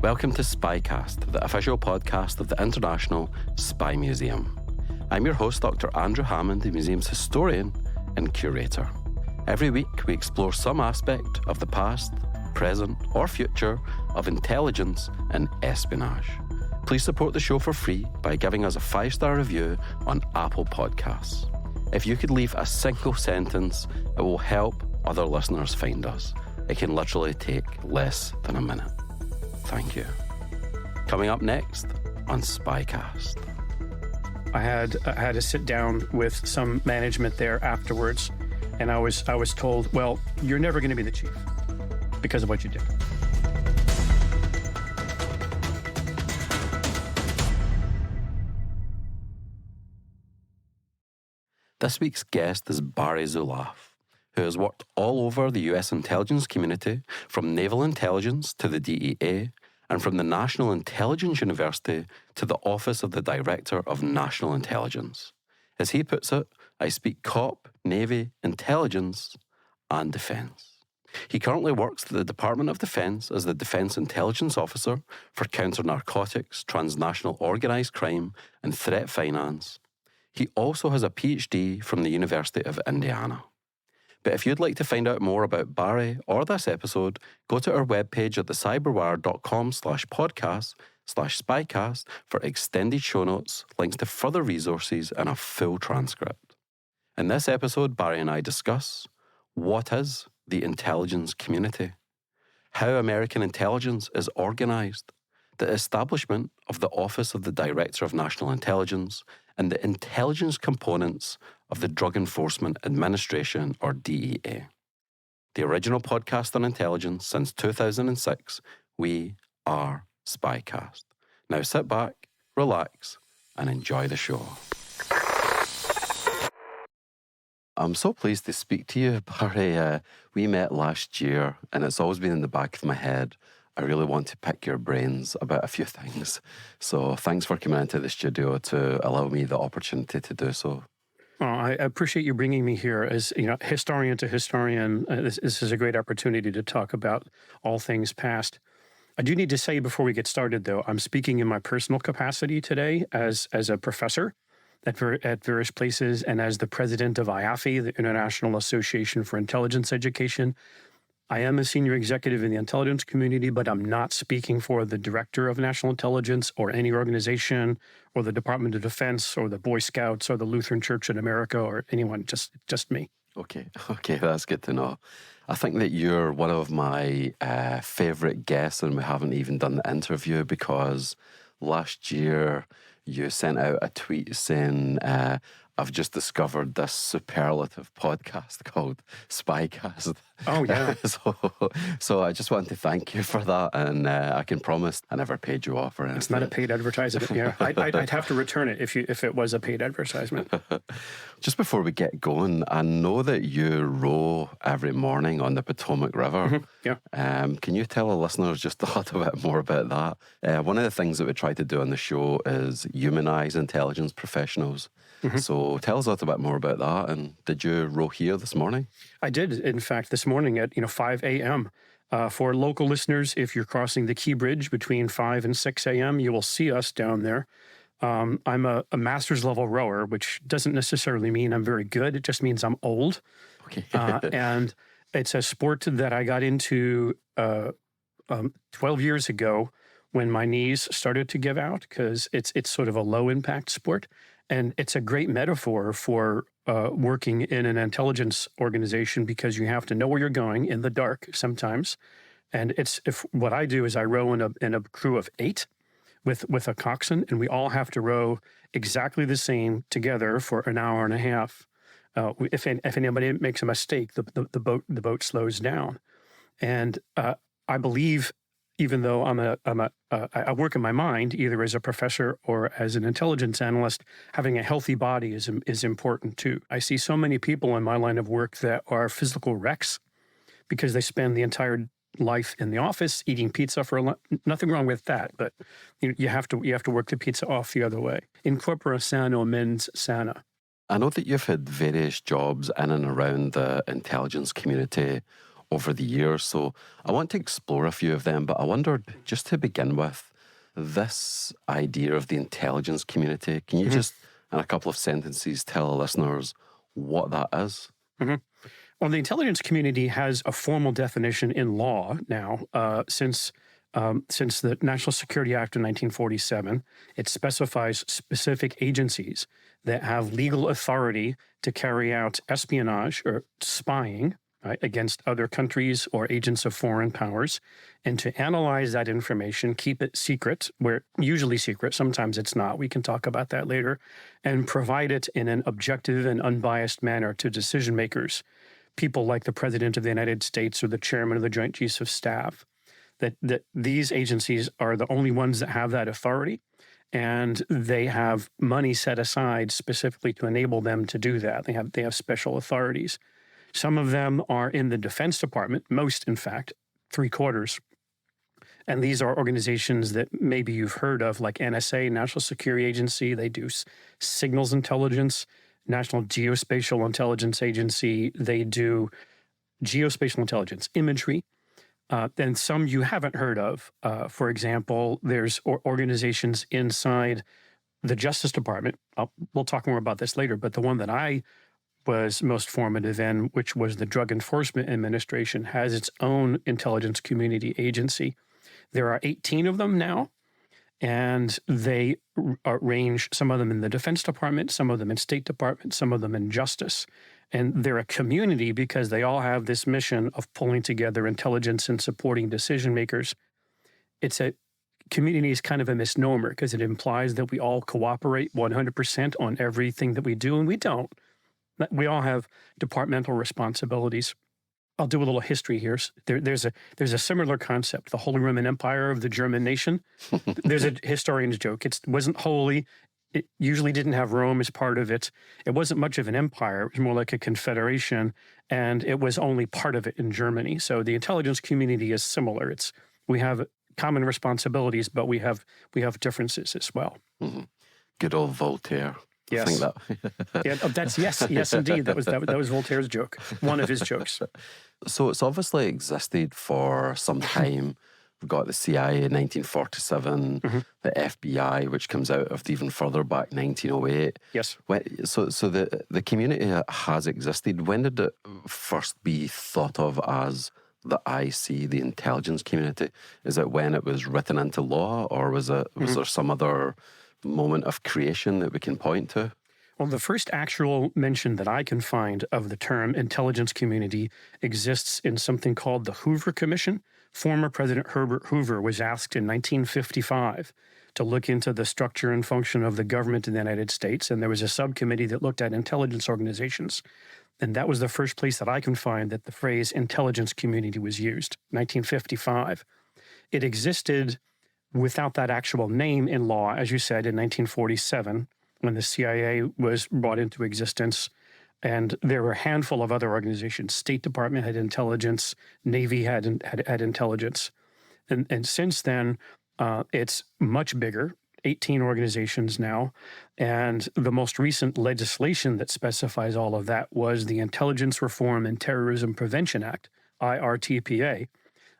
Welcome to SpyCast, the official podcast of the International Spy Museum. I'm your host, Dr. Andrew Hammond, the museum's historian and curator. Every week, we explore some aspect of the past, present, or future of intelligence and espionage. Please support the show for free by giving us a 5-star review on Apple Podcasts. If you could leave a single sentence, it will help other listeners find us. It can literally take less than a minute. Thank you. Coming up next on SpyCast. I had to sit down with some management there afterwards, and I was told, well, you're never going to be the chief because of what you did. This week's guest is Barry Zulauf, who has worked all over the US intelligence community, from naval intelligence to the DEA, and from the National Intelligence University to the Office of the Director of National Intelligence. As he puts it, I speak COP, Navy, intelligence, and defence. He currently works at the Department of Defence as the Defence Intelligence Officer for counter-narcotics, transnational organised crime, and threat finance. He also has a PhD from the University of Indiana. But if you'd like to find out more about Barry or this episode, go to our webpage at thecyberwire.com/podcast/spycast for extended show notes, links to further resources, and a full transcript. In this episode, Barry and I discuss what is the intelligence community, how American intelligence is organised, the establishment of the Office of the Director of National Intelligence, and the intelligence components of the Drug Enforcement Administration, or DEA. The original podcast on intelligence since 2006, we are SpyCast. Now sit back, relax, and enjoy the show. I'm so pleased to speak to you, Barry. We met last year, and it's always been in the back of my head. I really want to pick your brains about a few things. So thanks for coming into the studio to allow me the opportunity to do so. Well, I appreciate you bringing me here as, historian to historian. This is a great opportunity to talk about all things past. I do need to say before we get started, though, I'm speaking in my personal capacity today as a professor at various places and as the president of IAFI, the International Association for Intelligence Education. I am a senior executive in the intelligence community, but I'm not speaking for the Director of National Intelligence or any organization or the Department of Defense or the Boy Scouts or the Lutheran Church in America or anyone, just me. Okay, that's good to know. I think that you're one of my favourite guests, and we haven't even done the interview because last year you sent out a tweet saying, I've just discovered this superlative podcast called SpyCast. Oh, yeah. So I just want to thank you for that, and I can promise I never paid you off or anything. It's not a paid advertisement. Yeah, I'd have to return it if it was a paid advertisement. Just before we get going, I know that you row every morning on the Potomac River. Mm-hmm. Yeah. Can you tell our listeners just a little bit more about that? One of the things that we try to do on the show is humanise intelligence professionals. Mm-hmm. So tell us a little bit more about that. And did you row here this morning? I did, in fact, this morning at 5 a.m. For local listeners, if you're crossing the Key Bridge between 5 and 6 a.m., you will see us down there. I'm a master's level rower, which doesn't necessarily mean I'm very good. It just means I'm old. Okay. And it's a sport that I got into 12 years ago when my knees started to give out, because it's sort of a low impact sport. And it's a great metaphor for working in an intelligence organization, because you have to know where you're going in the dark sometimes. And what I do is I row in a crew of 8 with a coxswain, and we all have to row exactly the same together for an hour and a half. If anybody makes a mistake, the boat slows down. And I believe, even though I work in my mind, either as a professor or as an intelligence analyst, having a healthy body is important too. I see so many people in my line of work that are physical wrecks because they spend the entire life in the office eating pizza for lunch. Nothing wrong with that, but you have to work the pizza off the other way. In corpora sano, mens sana. I know that you've had various jobs in and around the intelligence community over the years. So I want to explore a few of them, but I wondered, just to begin with, this idea of the intelligence community, can you just, in a couple of sentences, tell our listeners what that is? Well, the intelligence community has a formal definition in law now since the National Security Act of 1947. It specifies specific agencies that have legal authority to carry out espionage or spying, right, against other countries or agents of foreign powers, and to analyze that information, keep it secret, where usually secret, sometimes it's not. We can talk about that later, and provide it in an objective and unbiased manner to decision makers, people like the President of the United States or the Chairman of the Joint Chiefs of Staff. That these agencies are the only ones that have that authority, and they have money set aside specifically to enable them to do that. They have special authorities. Some of them are in the Defense Department, most, in fact, 3/4. And these are organizations that maybe you've heard of, like NSA, National Security Agency. They do signals intelligence. National Geospatial Intelligence Agency. They do geospatial intelligence, imagery. Then some you haven't heard of. For example, there's organizations inside the Justice Department. We'll talk more about this later, but the one that I was most formative in, which was the Drug Enforcement Administration, has its own intelligence community agency. There are 18 of them now, and they range, some of them in the Defense Department, some of them in State Department, some of them in Justice. And they're a community because they all have this mission of pulling together intelligence and supporting decision makers. Community is kind of a misnomer because it implies that we all cooperate 100% on everything that we do, and we don't. We all have departmental responsibilities. I'll do a little history here. There's a similar concept, the Holy Roman Empire of the German nation. There's a historian's joke. It wasn't holy. It usually didn't have Rome as part of it. It wasn't much of an empire. It was more like a confederation, and it was only part of it in Germany. So the intelligence community is similar. We have common responsibilities, but we have differences as well. Mm-hmm. Good old Voltaire. Yes. I think that. Yes, indeed. That was Voltaire's joke. One of his jokes. So it's obviously existed for some time. We've got the CIA in 1947, the FBI, which comes out of even further back, 1908. Yes. So the community has existed. When did it first be thought of as the IC, the intelligence community? Is it when it was written into law, or was there some other moment of creation that we can point to? Well, the first actual mention that I can find of the term intelligence community exists in something called the Hoover Commission. Former President Herbert Hoover was asked in 1955 to look into the structure and function of the government in the United States, and there was a subcommittee that looked at intelligence organizations. And that was the first place that I can find that the phrase intelligence community was used, 1955. It existed without that actual name in law, as you said, in 1947, when the CIA was brought into existence. And there were a handful of other organizations. State Department had intelligence, Navy had intelligence. And since then, it's much bigger, 18 organizations now. And the most recent legislation that specifies all of that was the Intelligence Reform and Terrorism Prevention Act, IRTPA,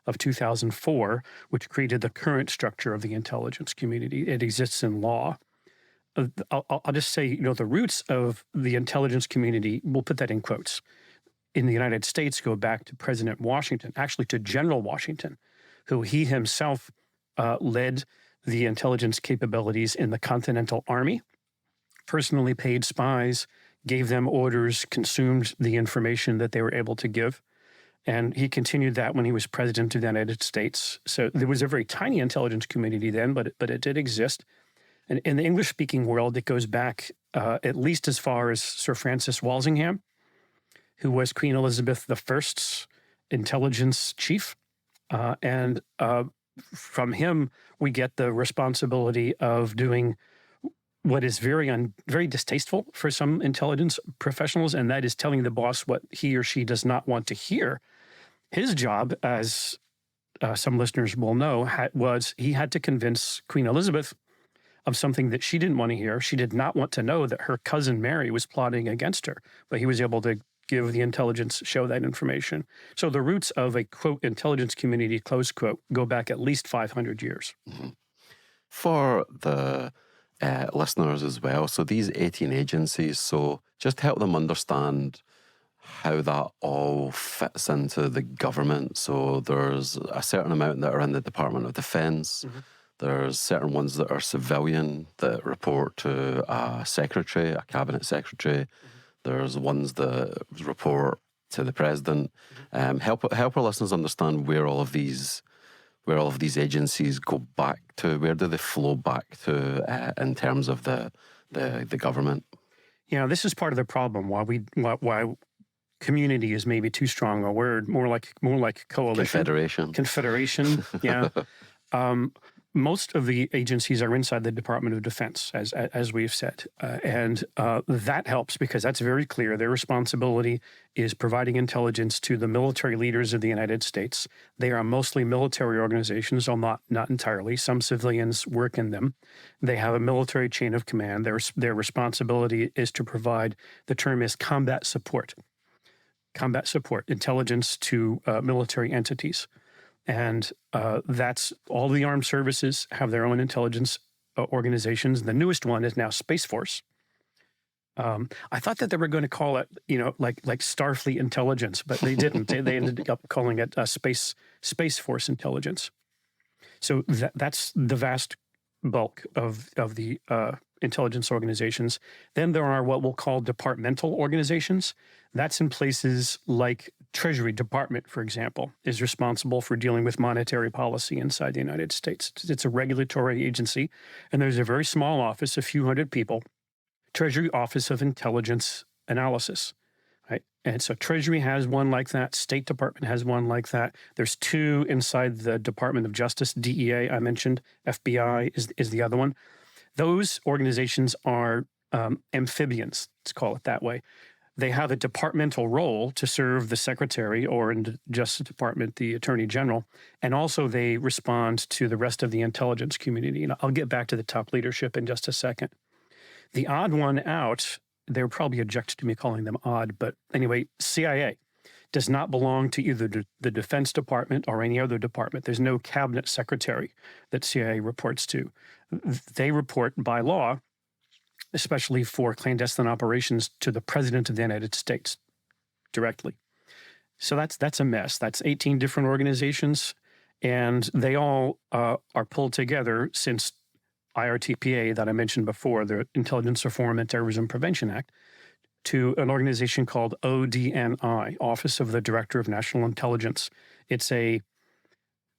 of 2004, which created the current structure of the intelligence community. It exists in law. I'll just say, the roots of the intelligence community, we'll put that in quotes, in the United States go back to President Washington, actually to General Washington, who he himself led the intelligence capabilities in the Continental Army, personally paid spies, gave them orders, consumed the information that they were able to give. And he continued that when he was president of the United States. So there was a very tiny intelligence community then, but it did exist. And in the English-speaking world, it goes back at least as far as Sir Francis Walsingham, who was Queen Elizabeth I's intelligence chief. And from him, we get the responsibility of doing what is very distasteful for some intelligence professionals, and that is telling the boss what he or she does not want to hear. His job, as some listeners will know, was he had to convince Queen Elizabeth of something that she didn't want to hear. She did not want to know that her cousin Mary was plotting against her, but he was able to give the intelligence show that information. So the roots of a, quote, intelligence community, close quote, go back at least 500 years. Mm-hmm. For the listeners as well, so these 18 agencies, so just help them understand how that all fits into the government. So there's a certain amount that are in the Department of Defense. Mm-hmm. There's certain ones that are civilian that report to a secretary, a cabinet secretary. Mm-hmm. There's ones that report to the president. Mm-hmm. Help our listeners understand where all of these agencies go back to. Where do they flow back to in terms of the government? Yeah, this is part of the problem. Why community is maybe too strong a word. More like coalition. Confederation. Yeah. Most of the agencies are inside the Department of Defense, as we've said. And that helps because that's very clear. Their responsibility is providing intelligence to the military leaders of the United States. They are mostly military organizations, although not entirely. Some civilians work in them. They have a military chain of command. Their responsibility is to provide, the term is combat support, intelligence to military entities. And that's all the armed services have their own intelligence organizations. The newest one is now Space Force. I thought that they were going to call it, like Starfleet Intelligence, but they didn't. They ended up calling it Space Force Intelligence. So that's the vast bulk of the intelligence organizations. Then there are what we'll call departmental organizations. That's in places like Treasury Department, for example, is responsible for dealing with monetary policy inside the United States. It's a regulatory agency, and there's a very small office, a few hundred people, Treasury Office of Intelligence Analysis. Right? And so Treasury has one like that. State Department has one like that. There's two inside the Department of Justice, DEA, I mentioned. FBI is the other one. Those organizations are amphibians, let's call it that way. They have a departmental role to serve the secretary, or in the Justice Department, the attorney general, and also they respond to the rest of the intelligence community. And I'll get back to the top leadership in just a second. The odd one out, they're probably object to me calling them odd, but anyway, CIA does not belong to either the Defense Department or any other department. There's no cabinet secretary that CIA reports to. They report by law, especially for clandestine operations, to the President of the United States directly. So that's a mess. That's 18 different organizations, and they all are pulled together since IRTPA that I mentioned before, the Intelligence Reform and Terrorism Prevention Act, to an organization called ODNI, Office of the Director of National Intelligence.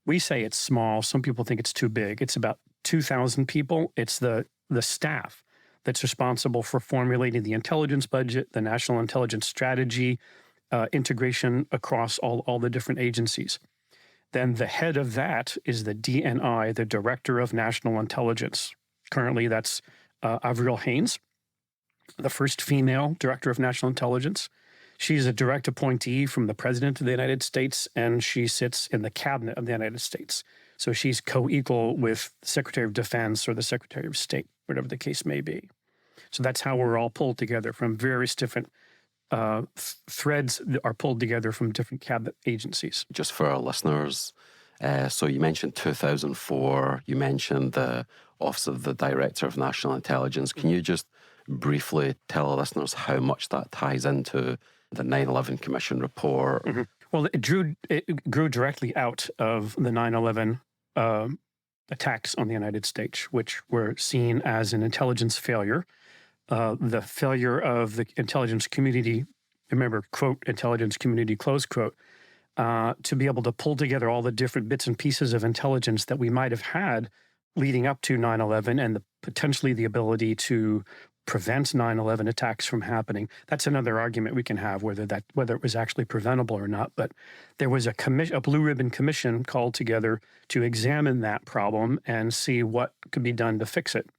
We say it's small. Some people think it's too big. It's about 2,000 people. It's the staff that's responsible for formulating the intelligence budget, the national intelligence strategy, integration across all the different agencies. Then the head of that is the DNI, the Director of National Intelligence. Currently, that's Avril Haines, the first female Director of National Intelligence. She's a direct appointee from the President of the United States, and she sits in the Cabinet of the United States. So she's co-equal with the Secretary of Defense or the Secretary of State, whatever the case may be. So that's how we're all pulled together from various different threads that are pulled together from different cabinet agencies. Just for our listeners, so you mentioned 2004, you mentioned the Office of the Director of National Intelligence. Can you just briefly tell our listeners how much that ties into the 9/11 Commission report? Mm-hmm. Well, it grew directly out of the 9/11 attacks on the United States, which were seen as an intelligence failure. The failure of the intelligence community, remember, quote, intelligence community, close quote, to be able to pull together all the different bits and pieces of intelligence that we might have had leading up to 9/11 and potentially the ability to prevent 9/11 attacks from happening. That's another argument we can have, whether it was actually preventable or not. But there was a blue ribbon commission called together to examine that problem and see what could be done to fix it.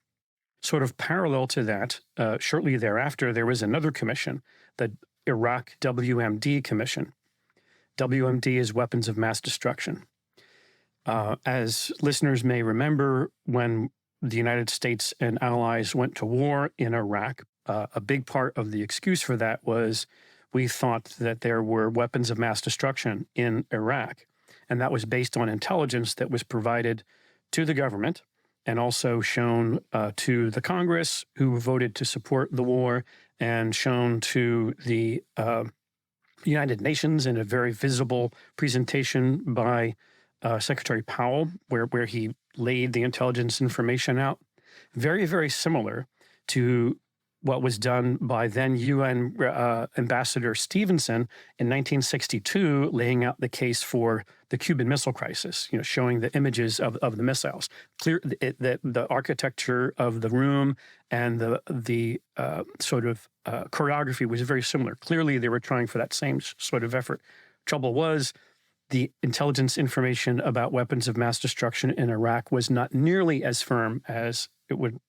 Sort of parallel to that, shortly thereafter, there was another commission, the Iraq WMD Commission. WMD is Weapons of Mass Destruction. As listeners may remember, when the United States and allies went to war in Iraq, a big part of the excuse for that was we thought that there were weapons of mass destruction in Iraq. And that was based on intelligence that was provided to the government and also shown to the Congress, who voted to support the war, and shown to the United Nations in a very visible presentation by Secretary Powell, where he laid the intelligence information out. Very, very similar to what was done by then UN Ambassador Stevenson in 1962, laying out the case for the Cuban Missile Crisis, showing the images of the missiles. Clear that the architecture of the room and the sort of choreography was very similar. Clearly, they were trying for that same sort of effort. Trouble was, the intelligence information about weapons of mass destruction in Iraq was not nearly as firm as it would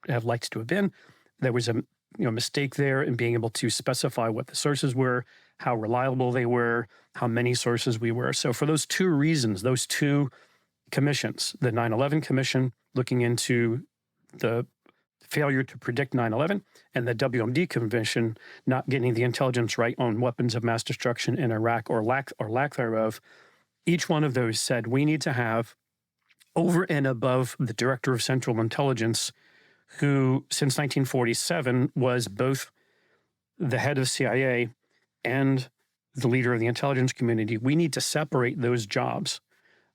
have liked to have been. There was a mistake there in being able to specify what the sources were, how reliable they were, how many sources we were. So for those two reasons, those two commissions, the 9/11 Commission looking into the failure to predict 9/11 and the WMD Commission not getting the intelligence right on weapons of mass destruction in Iraq or lack thereof, each one of those said we need to have, over and above the Director of Central Intelligence, who since 1947 was both the head of CIA and the leader of the intelligence community, we need to separate those jobs,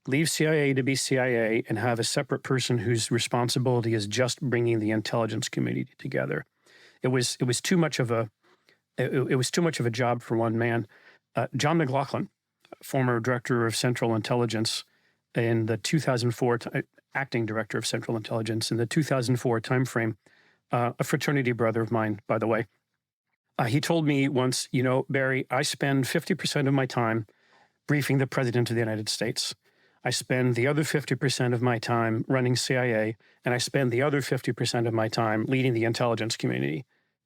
leave CIA to be CIA, and have a separate person whose responsibility is just bringing the intelligence community together. It was too much of a job for one man. John McLaughlin, former director of Central Intelligence, in the 2004 acting director of Central Intelligence in the 2004 timeframe, a fraternity brother of mine, by the way. He told me once, Barry, I spend 50% of my time briefing the President of the United States. I spend the other 50% of my time running CIA, and I spend the other 50% of my time leading the intelligence community.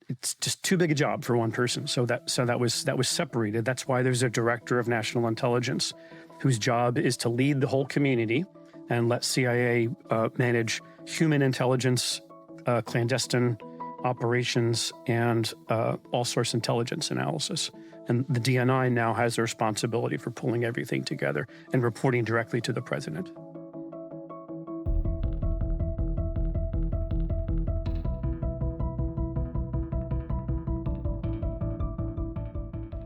It's just too big a job for one person. So that was separated. That's why there's a director of national intelligence whose job is to lead the whole community and let CIA manage human intelligence, clandestine operations, and all-source intelligence analysis. And the DNI now has the responsibility for pulling everything together and reporting directly to the president.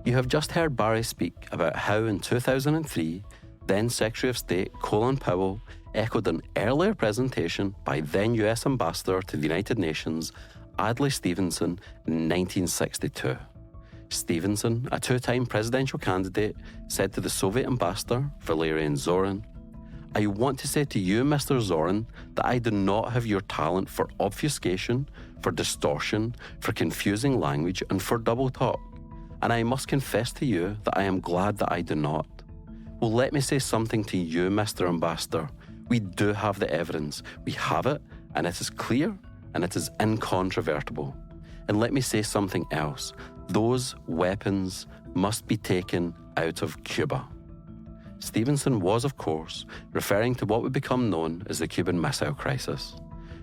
You have just heard Barry speak about how in 2003, then Secretary of State Colin Powell echoed an earlier presentation by then US Ambassador to the United Nations Adlai Stevenson in 1962. Stevenson, a two-time presidential candidate, said to the Soviet ambassador, Valerian Zorin, "I want to say to you, Mr. Zorin, that I do not have your talent for obfuscation, for distortion, for confusing language, and for double talk. And I must confess to you that I am glad that I do not. Well, let me say something to you, Mr. Ambassador. We do have the evidence. We have it, and it is clear, and it is incontrovertible. And let me say something else. Those weapons must be taken out of Cuba." Stevenson was, of course, referring to what would become known as the Cuban Missile Crisis,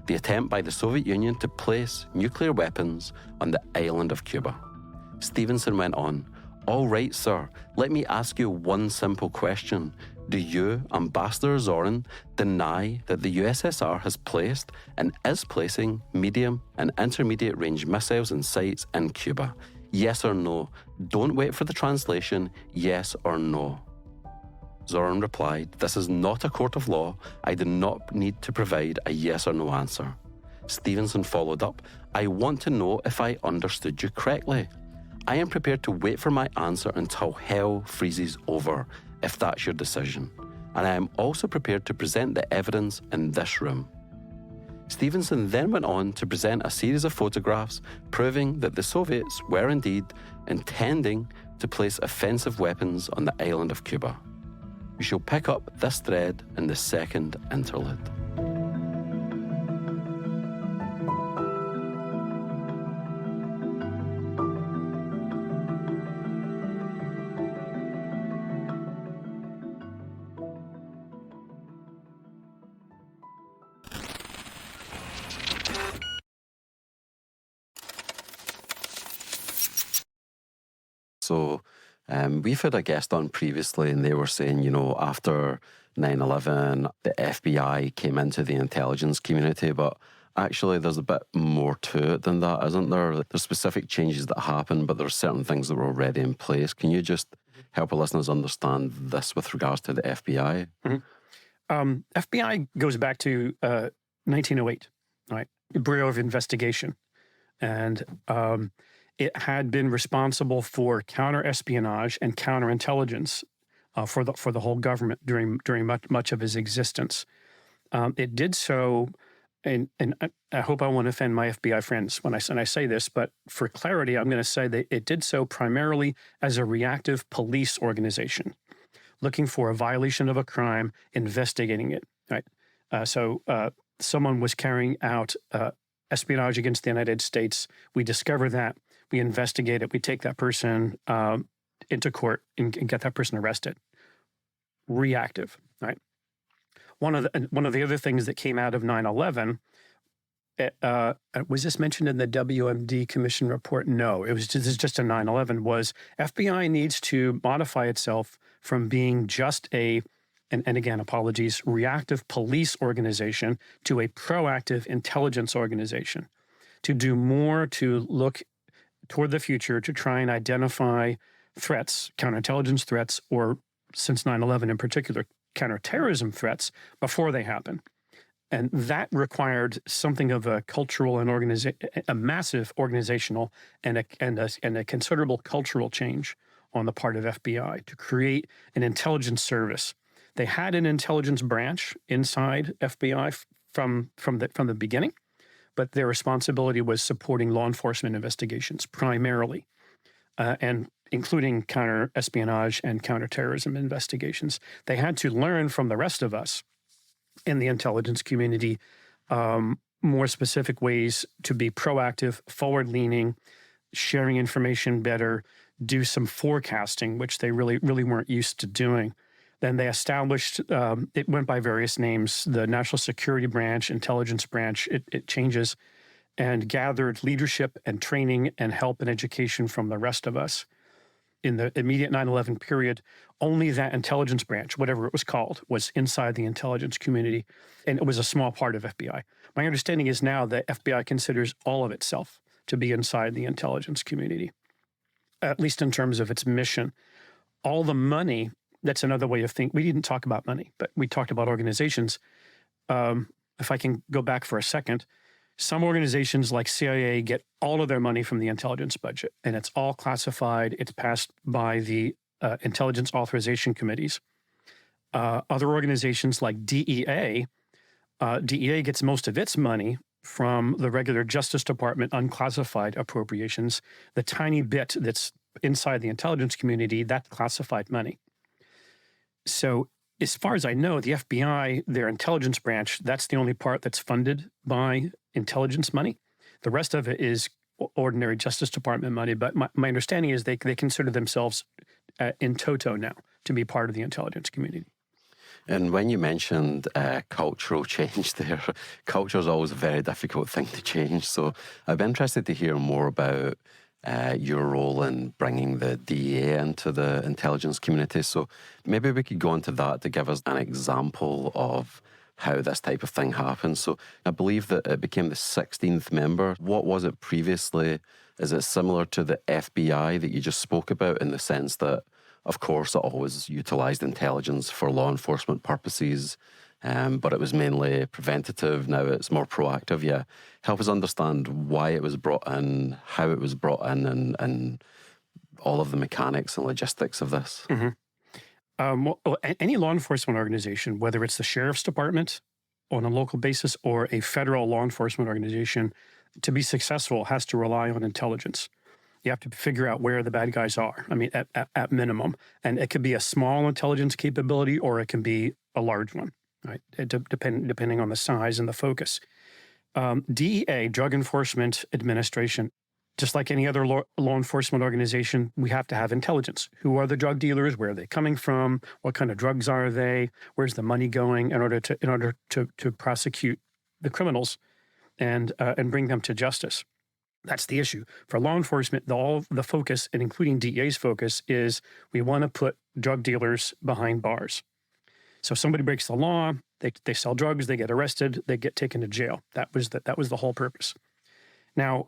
the attempt by the Soviet Union to place nuclear weapons on the island of Cuba. Stevenson went on, "All right, sir, let me ask you one simple question. Do you, Ambassador Zorin, deny that the USSR has placed and is placing medium and intermediate range missiles and sites in Cuba? Yes or no? Don't wait for the translation, yes or no." Zorin replied, "This is not a court of law. I do not need to provide a yes or no answer." Stevenson followed up, "I want to know if I understood you correctly. I am prepared to wait for my answer until hell freezes over, if that's your decision. And I am also prepared to present the evidence in this room." Stevenson then went on to present a series of photographs proving that the Soviets were indeed intending to place offensive weapons on the island of Cuba. We shall pick up this thread in the second interlude. So We've had a guest on previously, and they were saying, after 9/11, the FBI came into the intelligence community, but actually there's a bit more to it than that, isn't there? There's specific changes that happen, but there's certain things that were already in place. Can you just help our listeners understand this with regards to the FBI? FBI goes back to 1908, right? Bureau of Investigation. And it had been responsible for counter-espionage and counterintelligence for the whole government during much of its existence. It did so, and I hope I won't offend my FBI friends when I say this, but for clarity, I'm going to say that it did so primarily as a reactive police organization, looking for a violation of a crime, investigating it. Right. So someone was carrying out espionage against the United States. We discover that, we investigate it, we take that person into court and get that person arrested. Reactive, right? One of the other things that came out of 9/11, was this mentioned in the WMD Commission report? No, this is just a 9/11, was FBI needs to modify itself from being just and again, apologies, reactive police organization to a proactive intelligence organization, to do more to look toward the future, to try and identify threats, counterintelligence threats, or since 9/11 in particular, counterterrorism threats before they happen. And that required something of a cultural and a massive organizational and a considerable cultural change on the part of FBI to create an intelligence service. They had an intelligence branch inside FBI from the beginning, but their responsibility was supporting law enforcement investigations primarily, and including counter-espionage and counterterrorism investigations. They had to learn from the rest of us in the intelligence community more specific ways to be proactive, forward-leaning, sharing information better, do some forecasting, which they really weren't used to doing. Then they established, it went by various names, the National Security Branch, Intelligence Branch, it changes, and gathered leadership and training and help and education from the rest of us. In the immediate 9/11 period, only that intelligence branch, whatever it was called, was inside the intelligence community, and it was a small part of FBI. My understanding is now that FBI considers all of itself to be inside the intelligence community, at least in terms of its mission. All the money, that's another way of thinking. We didn't talk about money, but we talked about organizations. If I can go back for a second, some organizations like CIA get all of their money from the intelligence budget, and it's all classified. It's passed by the intelligence authorization committees. Other organizations like DEA gets most of its money from the regular Justice Department unclassified appropriations. The tiny bit that's inside the intelligence community, that's classified money. So as far as I know, the FBI, their intelligence branch, that's the only part that's funded by intelligence money. The rest of it is ordinary Justice Department money. But my understanding is they consider themselves in toto now to be part of the intelligence community. And when you mentioned cultural change there, culture is always a very difficult thing to change. So I'd be interested to hear more about your role in bringing the DEA into the intelligence community. So maybe we could go into that to give us an example of how this type of thing happens. So I believe that it became the 16th member. What was it previously? Is it similar to the FBI that you just spoke about in the sense that, of course, it always utilised intelligence for law enforcement purposes, but it was mainly preventative. Now it's more proactive. Yeah. Help us understand why it was brought in, how it was brought in, and all of the mechanics and logistics of this. Mm-hmm. Any law enforcement organization, whether it's the sheriff's department on a local basis or a federal law enforcement organization, to be successful has to rely on intelligence. You have to figure out where the bad guys are, I mean, at minimum. And it could be a small intelligence capability or it can be a large one, right? Depending on the size and the focus. DEA, Drug Enforcement Administration, just like any other law enforcement organization, we have to have intelligence. Who are the drug dealers? Where are they coming from? What kind of drugs are they? Where's the money going in order to prosecute the criminals and bring them to justice? That's the issue. For law enforcement, all the focus, and including DEA's focus, is we want to put drug dealers behind bars. So if somebody breaks the law, they sell drugs, they get arrested, they get taken to jail. That was the whole purpose. Now,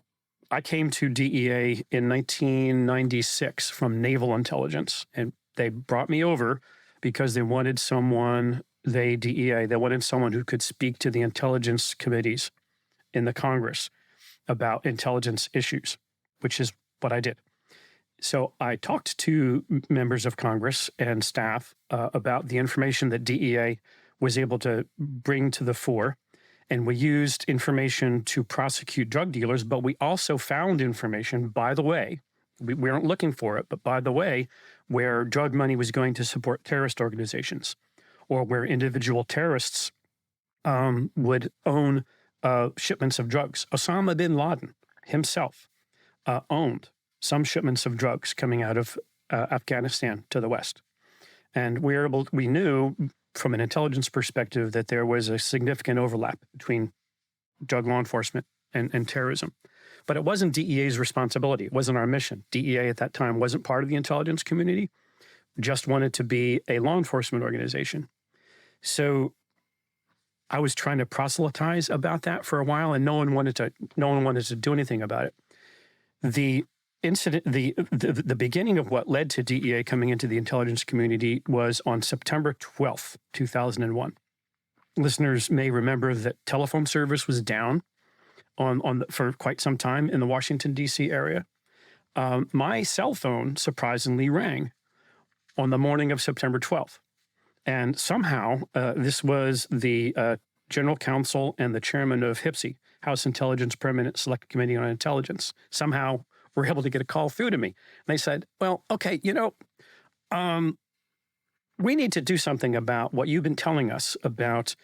I came to DEA in 1996 from Naval Intelligence, and they brought me over because they wanted someone, DEA, they wanted someone who could speak to the intelligence committees in the Congress about intelligence issues, which is what I did. So I talked to members of Congress and staff about the information that DEA was able to bring to the fore. And we used information to prosecute drug dealers, but we also found information, by the way, we weren't looking for it, but by the way, where drug money was going to support terrorist organizations, or where individual terrorists would own shipments of drugs. Osama bin Laden himself owned some shipments of drugs coming out of Afghanistan to the West. And we knew from an intelligence perspective that there was a significant overlap between drug law enforcement and terrorism. But it wasn't DEA's responsibility. It wasn't our mission. DEA at that time wasn't part of the intelligence community, just wanted to be a law enforcement organization. So I was trying to proselytize about that for a while, and no one wanted to do anything about it. The incident, the beginning of what led to DEA coming into the intelligence community was on September 12th, 2001. Listeners may remember that telephone service was down for quite some time in the Washington, D.C. area. My cell phone surprisingly rang on the morning of September 12th. And somehow, this was the general counsel and the chairman of HIPSI, House Intelligence Permanent Select Committee on Intelligence, somehow were able to get a call through to me. And they said, well, okay, we need to do something about what you've been telling us about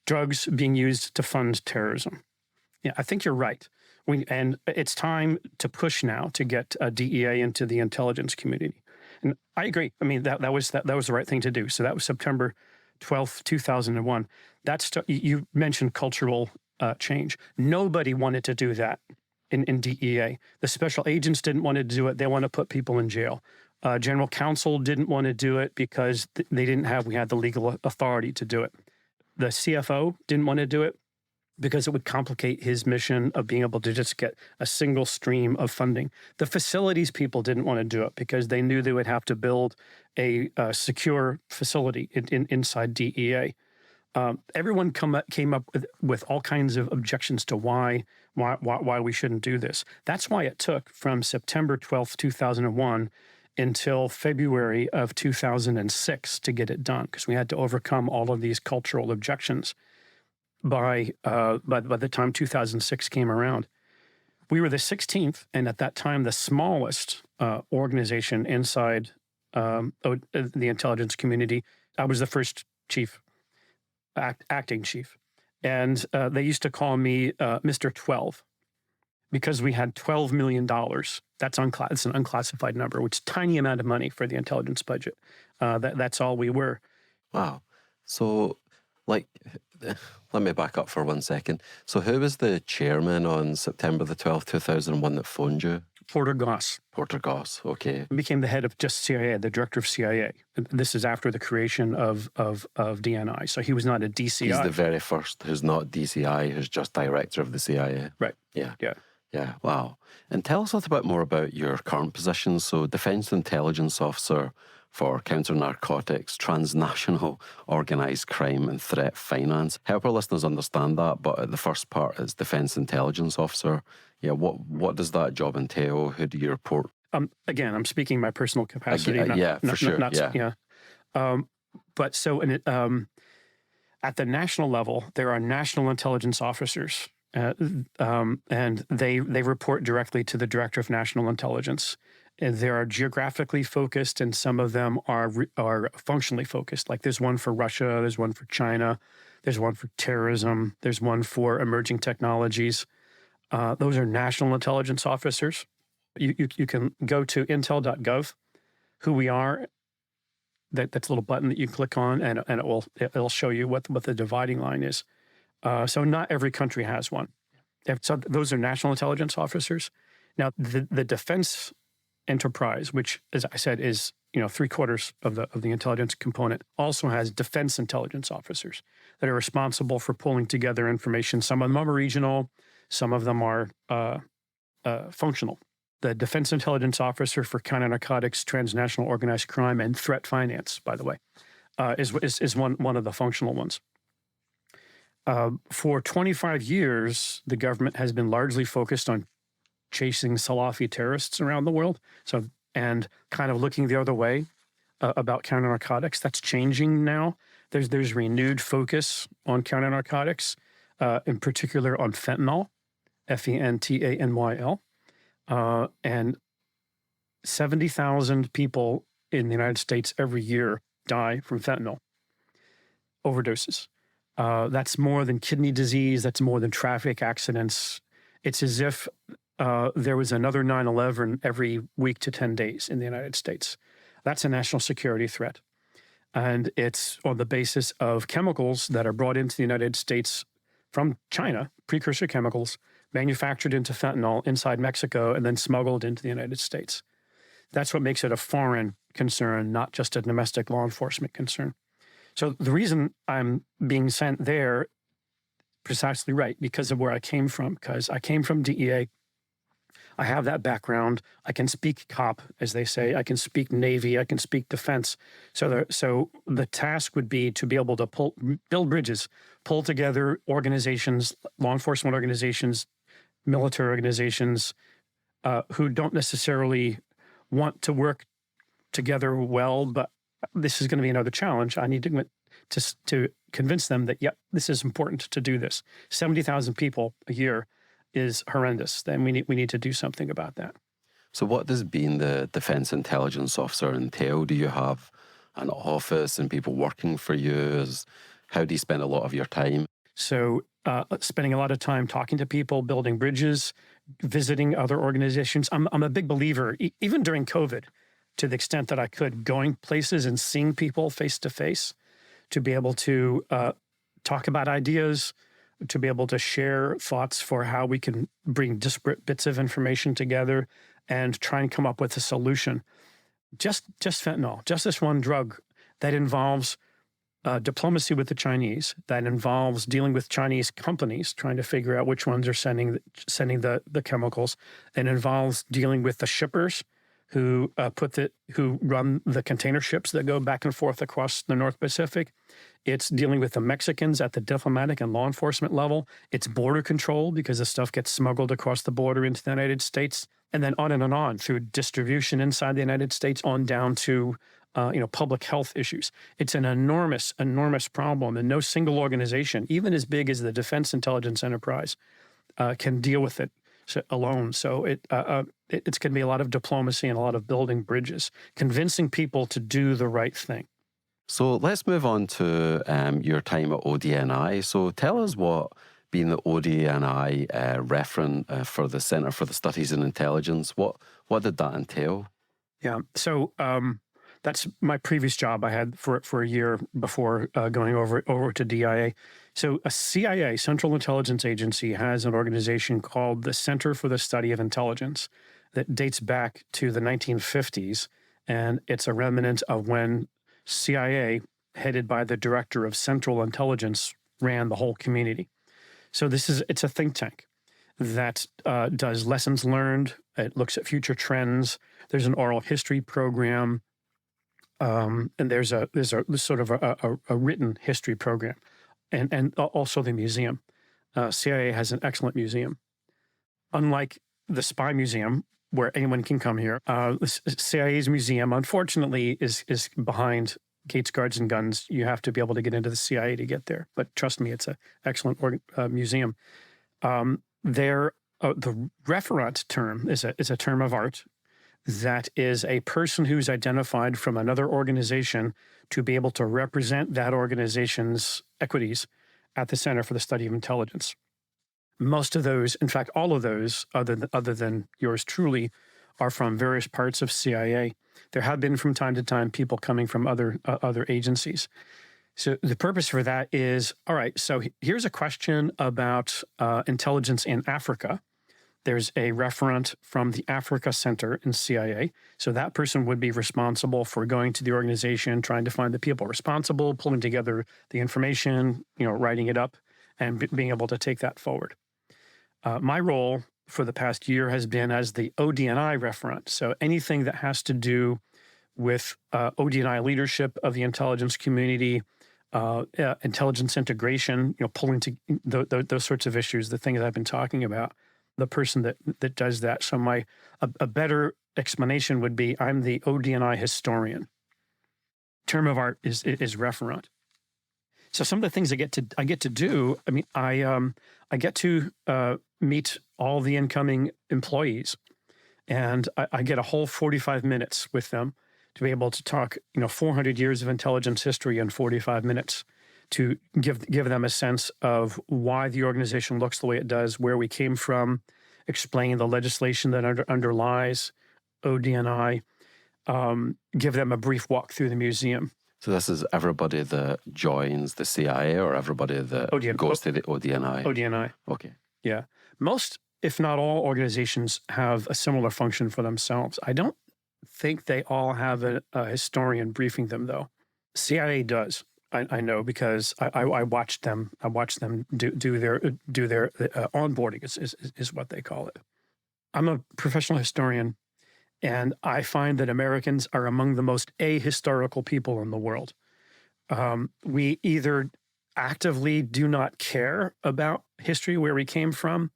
drugs being used to fund terrorism. Yeah, I think you're right. And it's time to push now to get DEA into the intelligence community. And I agree. I mean, that was the right thing to do. So that was September 12th, 2001. You mentioned cultural change. Nobody wanted to do that in DEA. The special agents didn't want to do it. They want to put people in jail. General counsel didn't want to do it because we had the legal authority to do it. The CFO didn't want to do it because it would complicate his mission of being able to just get a single stream of funding. The facilities people didn't want to do it because they knew they would have to build a secure facility inside DEA. Everyone came up with all kinds of objections to why we shouldn't do this. That's why it took from September 12th, 2001 until February of 2006 to get it done, because we had to overcome all of these cultural objections. By the time 2006 came around, we were the 16th, and at that time, the smallest organization inside the intelligence community. I was the first chief, acting chief, and they used to call me Mr. 12 because we had $12 million. That's an unclassified number, which is a tiny amount of money for the intelligence budget. That's all we were. Wow. So, let me back up for 1 second. So who was the chairman on September the 12th, 2001 that phoned you? Porter Goss. Porter Goss, okay. He became the head of just CIA, the director of CIA. This is after the creation of DNI. So he was not a DCI. He's the very first who's not DCI, who's just director of the CIA. Right. Yeah. Yeah. Yeah, wow. And tell us a little bit more about your current position. So Defense Intelligence Officer for Counter-Narcotics, Transnational Organised Crime and Threat Finance. Help our listeners understand that, but the first part is Defense Intelligence Officer. Yeah, what does that job entail? Who do you report? Again, I'm speaking my personal capacity. For sure. But so at the national level, there are national intelligence officers, and they report directly to the Director of National Intelligence. And they are geographically focused, and some of them are functionally focused. Like there's one for Russia, there's one for China, there's one for terrorism, there's one for emerging technologies. Those are national intelligence officers. You can go to intel.gov, who we are. That's a little button that you click on, and it'll show you what the dividing line is. So not every country has one. So those are national intelligence officers. Now, the defense enterprise, which, as I said, is 3/4 of the intelligence component, also has defense intelligence officers that are responsible for pulling together information. Some of them are regional, some of them are functional. The defense intelligence officer for counter-narcotics, transnational organized crime, and threat finance, by the way, is one of the functional ones. For 25 years, the government has been largely focused on chasing Salafi terrorists around the world, and kind of looking the other way about counter-narcotics. That's changing now. There's renewed focus on counter-narcotics, in particular on fentanyl, FENTANYL. And 70,000 people in the United States every year die from fentanyl overdoses. That's more than kidney disease. That's more than traffic accidents. It's as if there was another 9/11 every week to 10 days in the United States. That's a national security threat. And it's on the basis of chemicals that are brought into the United States from China, precursor chemicals, manufactured into fentanyl inside Mexico and then smuggled into the United States. That's what makes it a foreign concern, not just a domestic law enforcement concern. So the reason I'm being sent there, precisely right, because of where I came from, because I came from DEA. I have that background. I can speak cop, as they say. I can speak Navy. I can speak defense. So the task would be to be able to build bridges, pull together organizations, law enforcement organizations, military organizations who don't necessarily want to work together well, but this is going to be another challenge. I need to convince them that, yep, this is important to do this. 70,000 people a year is horrendous. Then we need to do something about that. So what does being the defense intelligence officer entail? Do you have an office and people working for you? How do you spend a lot of your time? So spending a lot of time talking to people, building bridges, visiting other organizations. I'm a big believer, even during COVID, to the extent that I could, going places and seeing people face to face, to be able to talk about ideas, to be able to share thoughts for how we can bring disparate bits of information together and try and come up with a solution. Just fentanyl, just this one drug that involves diplomacy with the Chinese, that involves dealing with Chinese companies, trying to figure out which ones are sending the chemicals. It involves dealing with the shippers who run the container ships that go back and forth across the North Pacific. It's dealing with the Mexicans at the diplomatic and law enforcement level. It's border control because the stuff gets smuggled across the border into the United States, and then on and on through distribution inside the United States on down to public health issues. It's an enormous, enormous problem, and no single organization, even as big as the Defense Intelligence Enterprise, can deal with it alone. So it's going to be a lot of diplomacy and a lot of building bridges, convincing people to do the right thing. So let's move on to your time at ODNI. So tell us what being the ODNI referent for the Center for the Studies in Intelligence, what did that entail? Yeah, so that's my previous job I had for a year before going over to DIA. So a CIA, Central Intelligence Agency, has an organization called the Center for the Study of Intelligence that dates back to the 1950s, and it's a remnant of when CIA, headed by the Director of Central Intelligence, ran the whole community. So it's a think tank that does lessons learned. It looks at future trends. There's an oral history program, and there's a sort of a written history program, and also the museum. CIA has an excellent museum. Unlike the Spy Museum, where anyone can come here, the CIA's museum, unfortunately, is behind gates, guards, and guns. You have to be able to get into the CIA to get there. But trust me, it's an excellent museum. The referent term is a term of art that is a person who's identified from another organization to be able to represent that organization's equities at the Center for the Study of Intelligence. Most of those, in fact, all of those, other than yours truly, are from various parts of CIA. There have been from time to time people coming from other agencies. So the purpose for that is, all right, so here's a question about intelligence in Africa. There's a referent from the Africa Center in CIA. So that person would be responsible for going to the organization, trying to find the people responsible, pulling together the information, writing it up, and being able to take that forward. My role for the past year has been as the OD&I referent. So anything that has to do with OD&I leadership of the intelligence community, intelligence integration, pulling to those sorts of issues, the things I've been talking about, the person that does that. So a better explanation would be I'm the OD&I historian. Term of art is referent. So some of the things I get to do, I get to meet all the incoming employees, and I get a whole 45 minutes with them to be able to talk, 400 years of intelligence history in 45 minutes, to give them a sense of why the organization looks the way it does, where we came from, explain the legislation that underlies OD&I, give them a brief walk through the museum. So this is everybody that joins the CIA or everybody that goes to the OD&I? OD&I. Okay. Yeah. Most, if not all, organizations have a similar function for themselves. I don't think they all have a historian briefing them, though. CIA does. I know because I watched them. I watched them do their onboarding is what they call it. I'm a professional historian, and I find that Americans are among the most ahistorical people in the world. We either actively do not care about history, where we came from,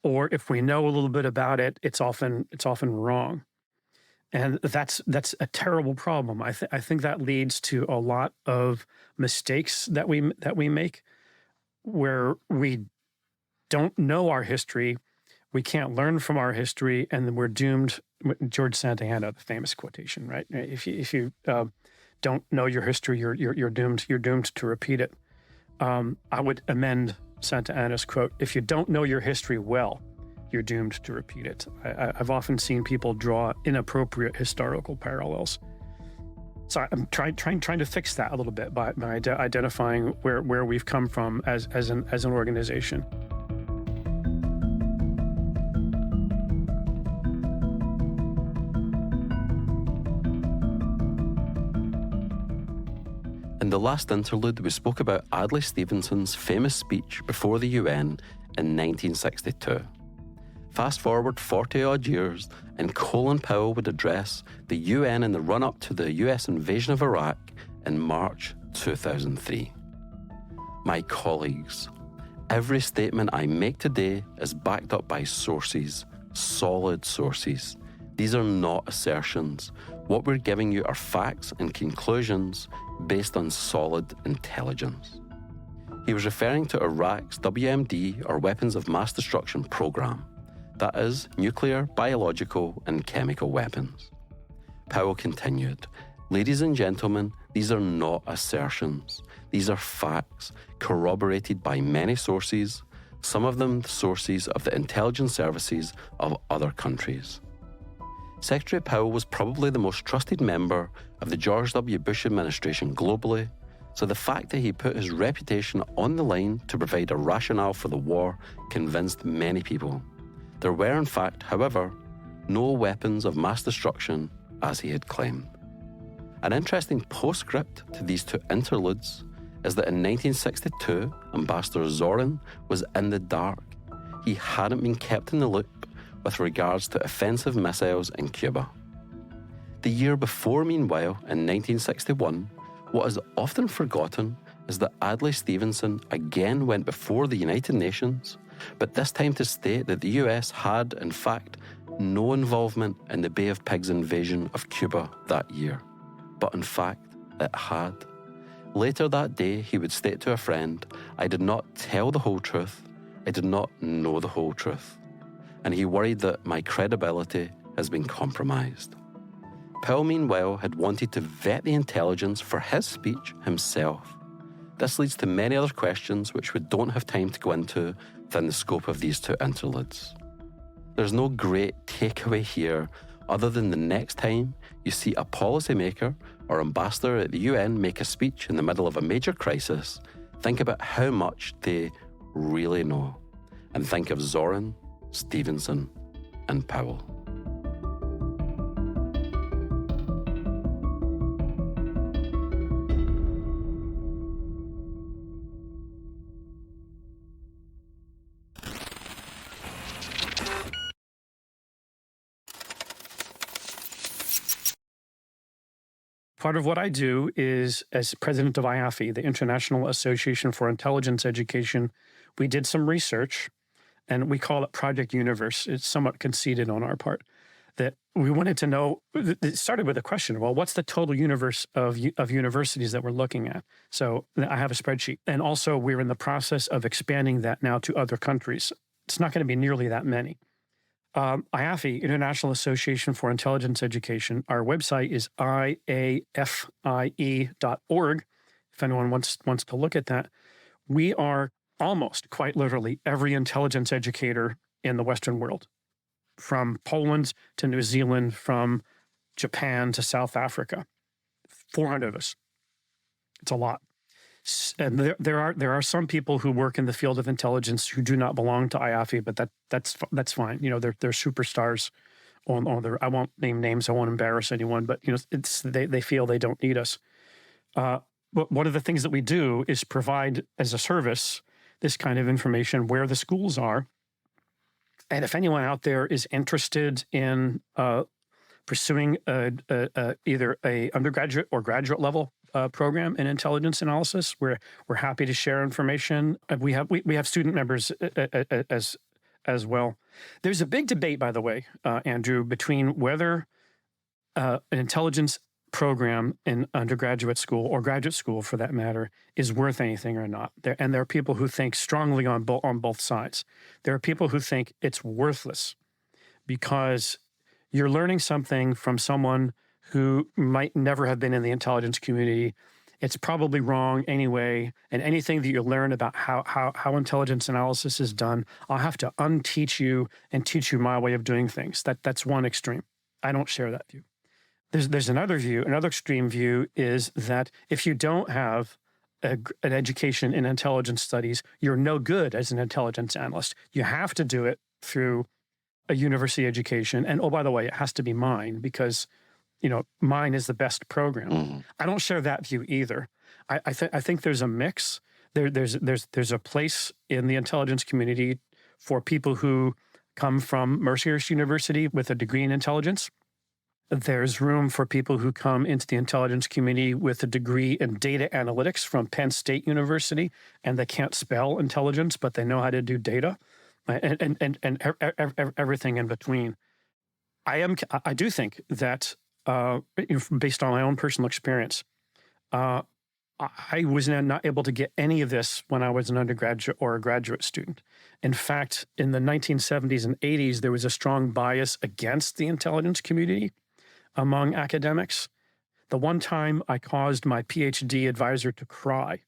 or if we know a little bit about it, it's often wrong. And that's a terrible problem. I think that leads to a lot of mistakes that we make, where we don't know our history, we can't learn from our history, and then we're doomed. George Santayana, the famous quotation, right? If you don't know your history, you're doomed to repeat it. I would amend Santayana's quote: "If you don't know your history well, you're doomed to repeat it." I've often seen people draw inappropriate historical parallels. So I'm trying to fix that a little bit by identifying where we've come from as an organization. In the last interlude, we spoke about Adlai Stevenson's famous speech before the UN in 1962. Fast forward 40-odd years, and Colin Powell would address the UN in the run-up to the US invasion of Iraq in March 2003. My colleagues, every statement I make today is backed up by sources, solid sources. These are not assertions. What we're giving you are facts and conclusions based on solid intelligence. He was referring to Iraq's WMD, or Weapons of Mass Destruction program. That is, nuclear, biological, and chemical weapons. Powell continued, "Ladies and gentlemen, these are not assertions. These are facts, corroborated by many sources, some of them sources of the intelligence services of other countries." Secretary Powell was probably the most trusted member of the George W. Bush administration globally, so the fact that he put his reputation on the line to provide a rationale for the war convinced many people. There were, in fact, however, no weapons of mass destruction as he had claimed. An interesting postscript to these two interludes is that in 1962, Ambassador Zorin was in the dark. He hadn't been kept in the loop with regards to offensive missiles in Cuba. The year before, meanwhile, in 1961, what is often forgotten is that Adlai Stevenson again went before the United Nations, but this time to state that the US had, in fact, no involvement in the Bay of Pigs invasion of Cuba that year. But in fact, it had. Later that day, he would state to a friend, "I did not tell the whole truth. I did not know the whole truth." And he worried that my credibility has been compromised. Powell, meanwhile, had wanted to vet the intelligence for his speech himself. This leads to many other questions which we don't have time to go into within the scope of these two interludes. There's no great takeaway here other than the next time you see a policymaker or ambassador at the UN make a speech in the middle of a major crisis, think about how much they really know. And think of Zoran, Stevenson, and Powell. Part of what I do is, as president of IAFI, the International Association for Intelligence Education, we did some research, and we call it Project Universe. It's somewhat conceited on our part, that we wanted to know. It started with a question, well, what's the total universe of universities that we're looking at? So I have a spreadsheet. And also, we're in the process of expanding that now to other countries. It's not going to be nearly that many. IAFI, International Association for Intelligence Education, our website is iafie.org. If anyone wants to look at that, we are almost, quite literally, every intelligence educator in the Western world, from Poland to New Zealand, from Japan to South Africa. 400 of us. It's a lot. And there are some people who work in the field of intelligence who do not belong to IAFI, but that's fine. You know, they're superstars on their. I won't name names. I won't embarrass anyone. But you know, they feel they don't need us. But one of the things that we do is provide as a service this kind of information where the schools are, and if anyone out there is interested in pursuing either a undergraduate or graduate level program in intelligence analysis, we're happy to share information. We have student members as well. There's a big debate, by the way, Andrew, between whether an intelligence program in undergraduate school or graduate school, for that matter, is worth anything or not. There are people who think strongly on both sides. There are people who think it's worthless because you're learning something from someone who might never have been in the intelligence community. It's probably wrong anyway, and anything that you learn about how intelligence analysis is done, I'll have to unteach you and teach you my way of doing things. That's one extreme. I don't share that view. There's another view. Another extreme view is that if you don't have an education in intelligence studies, you're no good as an intelligence analyst. You have to do it through a university education. And oh, by the way, it has to be mine because, you know, mine is the best program. Mm-hmm. I don't share that view either. I think there's a mix. There's a place in the intelligence community for people who come from Mercyhurst University with a degree in intelligence. There's room for people who come into the intelligence community with a degree in data analytics from Penn State University, and they can't spell intelligence, but they know how to do data, and everything in between. I do think that, based on my own personal experience, I was not able to get any of this when I was an undergraduate or a graduate student. In fact, in the 1970s and 80s, there was a strong bias against the intelligence community among academics. The one time I caused my PhD advisor to cry,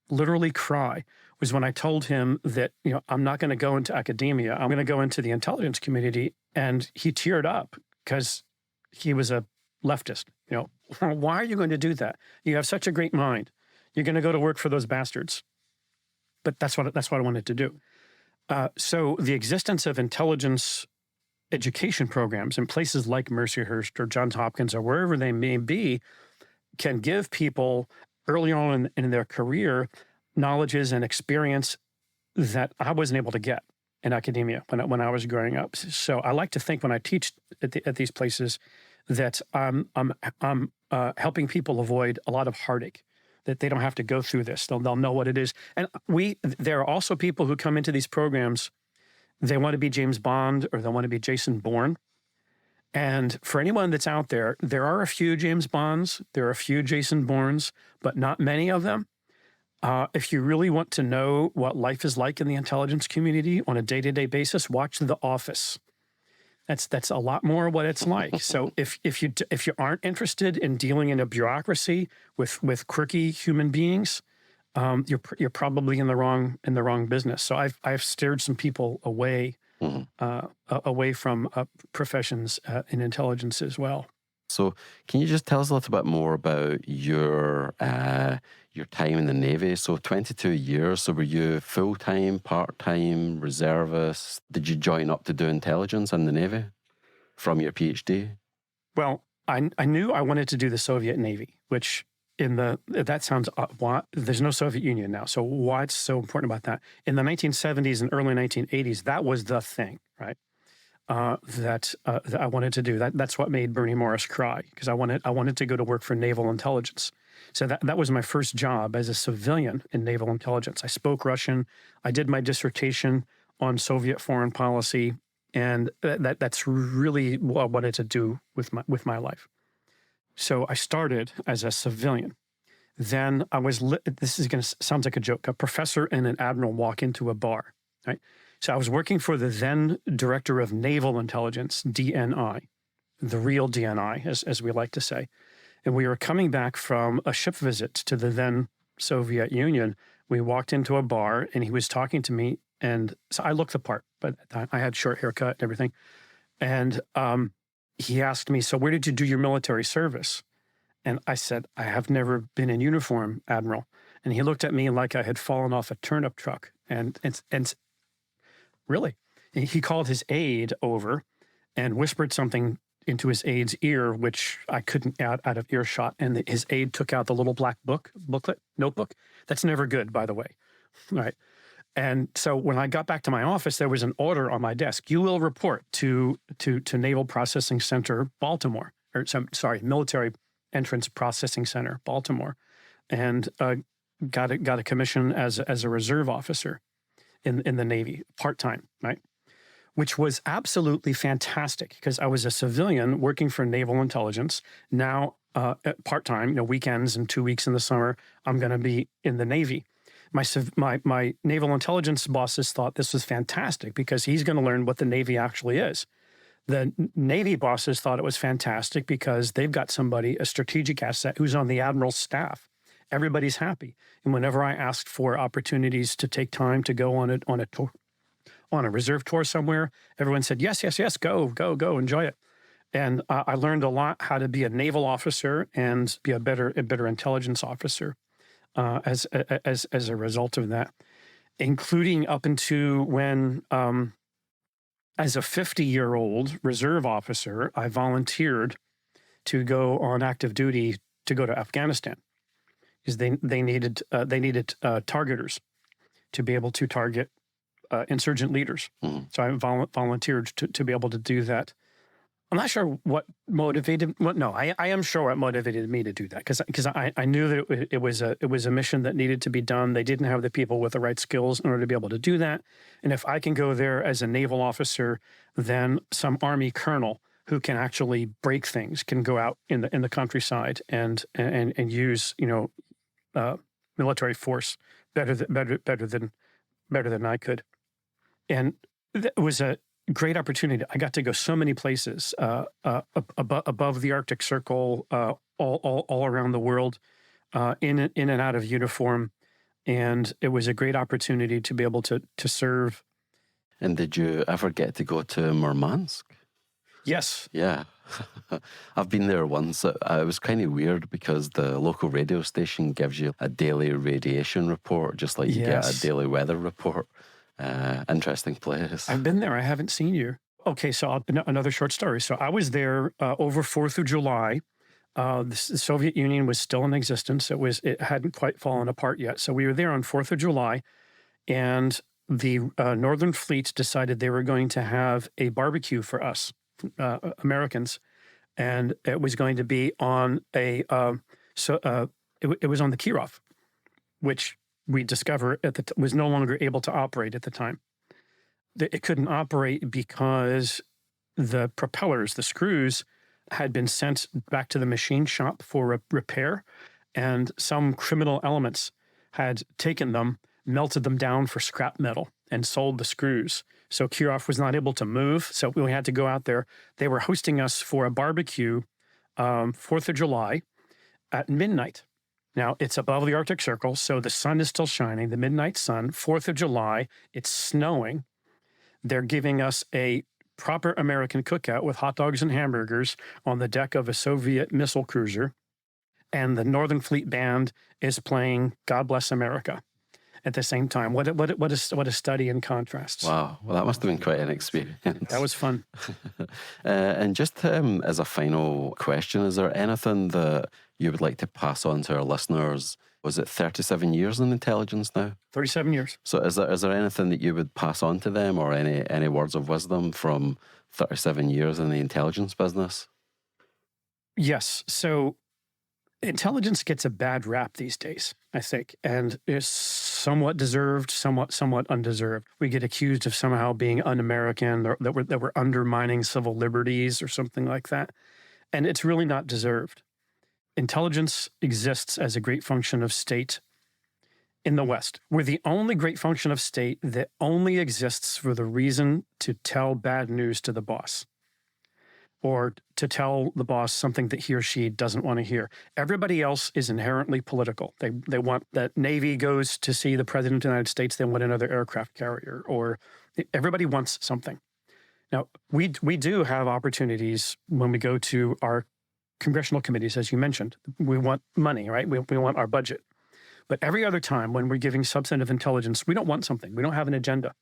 literally cry, was when I told him that, you know, I'm not going to go into academia. I'm going to go into the intelligence community. And he teared up because he was a leftist. You know, why are you going to do that? You have such a great mind. You're going to go to work for those bastards. But that's what I wanted to do. So the existence of intelligence education programs in places like Mercyhurst or Johns Hopkins or wherever they may be can give people early on in their career knowledges and experience that I wasn't able to get in academia when I was growing up. So I like to think when I teach at these places that I'm helping people avoid a lot of heartache, that they don't have to go through this. They'll know what it is. And there are also people who come into these programs, they want to be James Bond or they want to be Jason Bourne. And for anyone that's out there, there are a few James Bonds, there are a few Jason Bournes, but not many of them. If you really want to know what life is like in the intelligence community on a day-to-day basis, watch The Office. That's a lot more what it's like. So if you aren't interested in dealing in a bureaucracy with quirky human beings, you're probably in the wrong business. So I've steered some people away away from professions in intelligence as well. So can you just tell us a little bit more about your time in the Navy? So 22 years, so were you full-time, part-time, reservist? Did you join up to do intelligence in the Navy from your PhD? Well, I knew I wanted to do the Soviet Navy, which that sounds odd. There's no Soviet Union now. So why it's so important about that? In the 1970s and early 1980s, that was the thing, right? That I wanted to do. That's what made Bernie Morris cry, because I wanted to go to work for naval intelligence. So that was my first job as a civilian in naval intelligence. I spoke Russian. I did my dissertation on Soviet foreign policy, and that's really what I wanted to do with my life. So I started as a civilian. Then I was this is going to sound like a joke. A professor and an admiral walk into a bar, right? So I was working for the then Director of Naval Intelligence, DNI, the real DNI, as we like to say. And we were coming back from a ship visit to the then Soviet Union. We walked into a bar, and he was talking to me, and so I looked the part, but at the time I had short haircut and everything. And he asked me, "So where did you do your military service?" And I said, "I have never been in uniform, Admiral." And he looked at me like I had fallen off a turnip truck. And really, he called his aide over and whispered something into his aide's ear, which I couldn't out of earshot. And his aide took out the little black notebook. That's never good, by the way. All right. And so when I got back to my office, there was an order on my desk. You will report to Naval Processing Center, Baltimore, Military Entrance Processing Center, Baltimore, and got a commission as a reserve officer in the Navy, part-time, right? Which was absolutely fantastic, because I was a civilian working for naval intelligence. Now, part-time, weekends and 2 weeks in the summer, I'm going to be in the Navy. My naval intelligence bosses thought this was fantastic, because he's going to learn what the Navy actually is. The Navy bosses thought it was fantastic because they've got somebody, a strategic asset, who's on the admiral's staff. Everybody's happy. And whenever I asked for opportunities to take time to go on a tour, on a reserve tour somewhere, everyone said, yes, go, enjoy it. And I learned a lot how to be a naval officer and be a better intelligence officer as a result of that, including up into when, as a 50-year-old reserve officer, I volunteered to go on active duty to go to Afghanistan, because they needed targeters to be able to target insurgent leaders. Mm-hmm. So I volunteered to be able to do that. I'm not sure what motivated. I am sure what motivated me to do that, because I knew that it was a mission that needed to be done. They didn't have the people with the right skills in order to be able to do that. And if I can go there as a naval officer, then some Army colonel who can actually break things can go out in the countryside and use military force better than I could. And it was a great opportunity. I got to go so many places above the Arctic Circle, all around the world, in and out of uniform, and it was a great opportunity to be able to serve. And did you ever get to go to Murmansk? Yes. Yeah. I've been there once. It was kind of weird, because the local radio station gives you a daily radiation report, just like you get a daily weather report. Interesting place. I've been there. I haven't seen you. Okay, so another short story. So I was there over 4th of July. The Soviet Union was still in existence. It hadn't quite fallen apart yet. So we were there on 4th of July, and the Northern Fleet decided they were going to have a barbecue for us, Americans, and it was going to be on it was on the Kirov, which we discovered was no longer able to operate at the time. It couldn't operate because the propellers, the screws, had been sent back to the machine shop for repair, and some criminal elements had taken them, melted them down for scrap metal, and sold the screws. So Kirov was not able to move, so we had to go out there. They were hosting us for a barbecue, 4th of July, at midnight. Now, it's above the Arctic Circle, so the sun is still shining, the midnight sun, 4th of July, it's snowing. They're giving us a proper American cookout with hot dogs and hamburgers on the deck of a Soviet missile cruiser. And the Northern Fleet Band is playing God Bless America at the same time. What a study in contrasts. Wow. Well, that must have been quite an experience. That was fun. And just as a final question, is there anything that you would like to pass on to our listeners? Was it 37 years in intelligence now? 37 years. So is there anything that you would pass on to them, or any words of wisdom from 37 years in the intelligence business? Yes. So intelligence gets a bad rap these days, I think, and is somewhat deserved, somewhat undeserved. We get accused of somehow being un-American, or that we're undermining civil liberties or something like that. And it's really not deserved. Intelligence exists as a great function of state in the West. We're the only great function of state that only exists for the reason to tell bad news to the boss, or to tell the boss something that he or she doesn't want to hear. Everybody else is inherently political. They want that Navy goes to see the President of the United States, they want another aircraft carrier, or everybody wants something. Now, we do have opportunities when we go to our congressional committees, as you mentioned. We want money, right? We want our budget. But every other time when we're giving substantive intelligence, we don't want something. We don't have an agenda.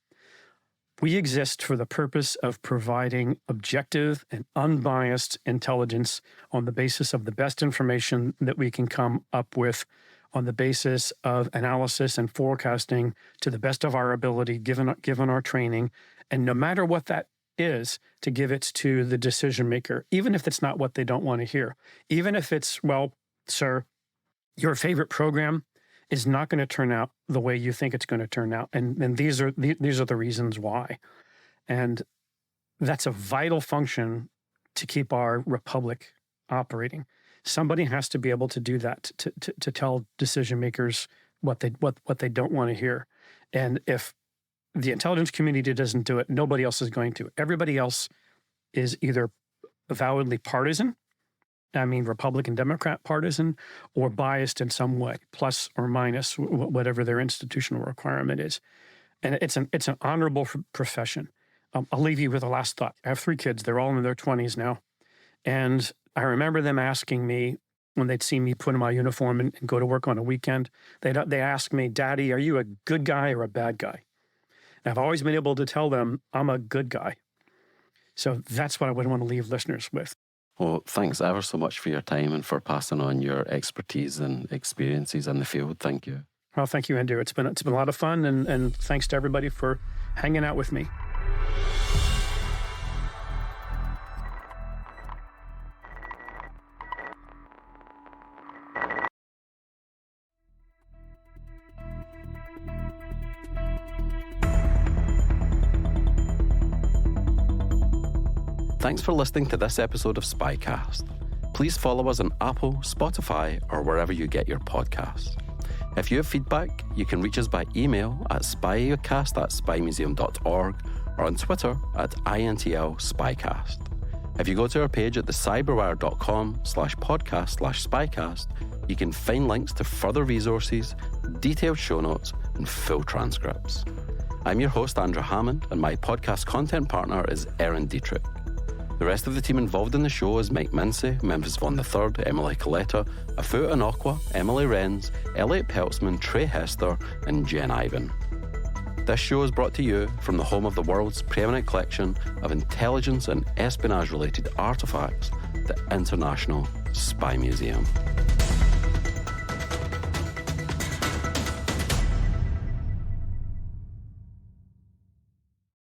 We exist for the purpose of providing objective and unbiased intelligence on the basis of the best information that we can come up with, on the basis of analysis and forecasting to the best of our ability, given our training. And no matter what that is, to give it to the decision maker, even if it's not what they don't want to hear. Even if it's, well, sir, your favorite program is not going to turn out the way you think it's going to turn out. And these are the reasons why. And that's a vital function to keep our republic operating. Somebody has to be able to do that, to tell decision makers what they don't want to hear. And if the intelligence community doesn't do it, nobody else is going to. Everybody else is either avowedly partisan, I mean Republican, Democrat partisan, or biased in some way, plus or minus whatever their institutional requirement is. And it's an honorable profession. I'll leave you with a last thought. I have 3 kids. They're all in their 20s now. And I remember them asking me, when they'd see me put on my uniform and go to work on a weekend, they asked me, Daddy, are you a good guy or a bad guy? And I've always been able to tell them I'm a good guy. So that's what I would want to leave listeners with. Well, thanks ever so much for your time and for passing on your expertise and experiences in the field. Thank you. Well, thank you, Andrew. It's been a lot of fun, and thanks to everybody for hanging out with me. Thanks for listening to this episode of SpyCast. Please follow us on Apple, Spotify, or wherever you get your podcasts. If you have feedback, you can reach us by email at spycast@spymuseum.org or on Twitter @INTL_SpyCast. If you go to our page at thecyberwire.com/podcast/SpyCast, you can find links to further resources, detailed show notes, and full transcripts. I'm your host, Andrew Hammond, and my podcast content partner is Erin Dietrich. The rest of the team involved in the show is Mike Mincy, Memphis Vaughan III, Emily Coletta, Afu Anokwa, Emily Renz, Elliot Peltzman, Trey Hester, and Jen Ivan. This show is brought to you from the home of the world's preeminent collection of intelligence and espionage-related artifacts, the International Spy Museum.